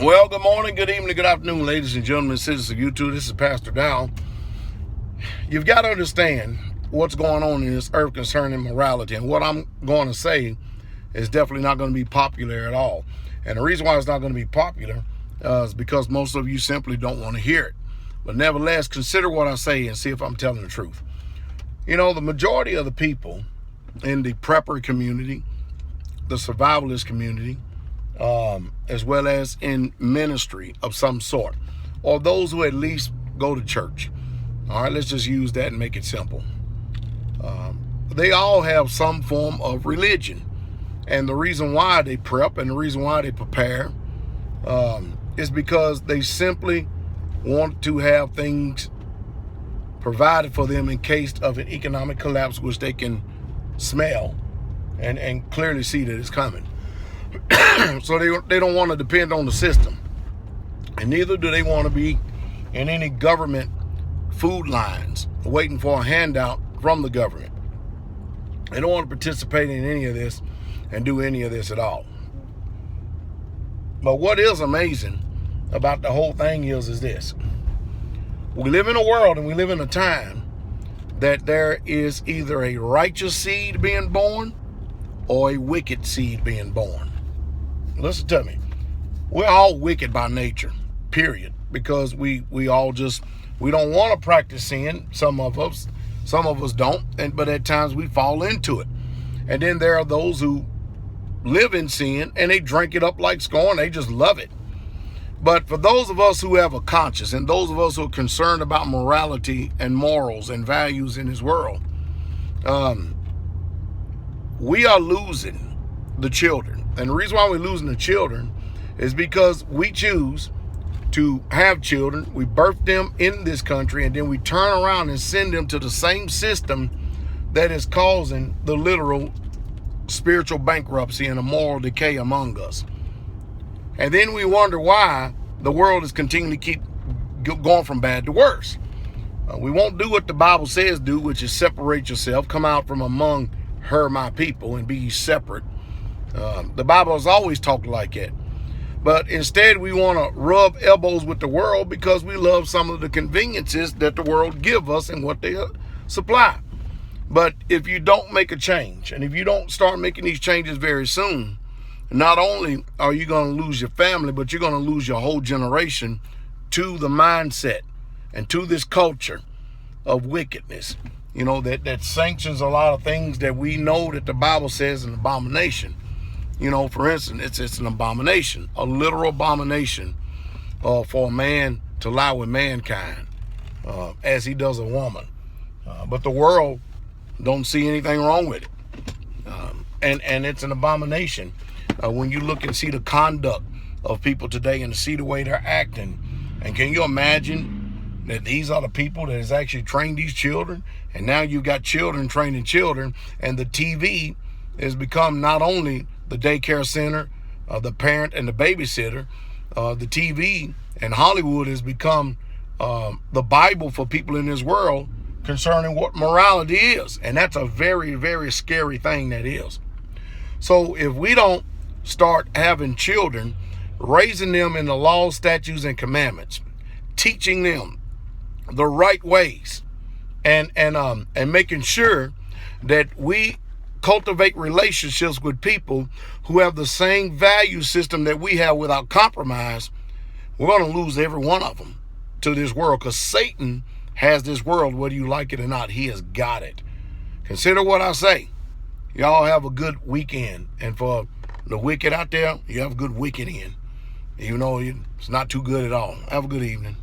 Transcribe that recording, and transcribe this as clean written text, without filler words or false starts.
Well, good morning, good evening, good afternoon, ladies and gentlemen, citizens of YouTube. This is Pastor Dow. You've got to understand what's going on in this earth concerning morality. And what I'm going to say is definitely not going to be popular at all. And the reason why it's not going to be popular is because most of you simply don't want to hear it. But nevertheless, consider what I say and see if I'm telling the truth. You know, the majority of the people in the prepper community, the survivalist community, as well as in ministry of some sort, or those who at least go to church. All right, let's just use that and make it simple. They all have some form of religion. And the reason why they prep and the reason why they prepare is because they simply want to have things provided for them in case of an economic collapse, which they can smell and clearly see that it's coming. So they don't want to depend on the system, and neither do they want to be in any government food lines waiting for a handout from the government. They don't want to participate in any of this and do any of this at all. But what is amazing about the whole thing is this: we live in a world and we live in a time that there is either a righteous seed being born or a wicked seed being born. Listen to me. We're all wicked by nature, period. Because we don't want to practice sin. Some of us don't, but at times we fall into it. And then there are those who live in sin and they drink it up like scorn. They just love it. But for those of us who have a conscience and those of us who are concerned about morality and morals and values in this world, we are losing the children. And the reason why we're losing the children is because we choose to have children. We birth them in this country, and then we turn around and send them to the same system that is causing the literal spiritual bankruptcy and a moral decay among us. And then we wonder why the world is continuing to keep going from bad to worse. We won't do what the Bible says do, which is separate yourself, come out from among her, my people, and be separate. The Bible has always talked like it. But instead, we want to rub elbows with the world because we love some of the conveniences that the world give us and what they supply. But if you don't make a change, and if you don't start making these changes very soon, not only are you going to lose your family, but you're going to lose your whole generation to the mindset and to this culture of wickedness, you know, that sanctions a lot of things that we know that the Bible says an abomination. You know, for instance, it's an abomination, a literal abomination for a man to lie with mankind as he does a woman. But the world don't see anything wrong with it. And it's an abomination when you look and see the conduct of people today and see the way they're acting. And can you imagine that these are the people that has actually trained these children? And now you've got children training children, and the TV has become not only the daycare center, the parent and the babysitter. The TV and Hollywood has become the Bible for people in this world concerning what morality is. And that's a very, very scary thing that is. So if we don't start having children, raising them in the laws, statutes, and commandments, teaching them the right ways, and making sure that we cultivate relationships with people who have the same value system that we have without compromise, we're going to lose every one of them to this world, because Satan has this world, whether you like it or not. He has got it. Consider what I say. Y'all have a good weekend. And for the wicked out there, you have a good weekend in. Even though it's not too good at all. Have a good evening.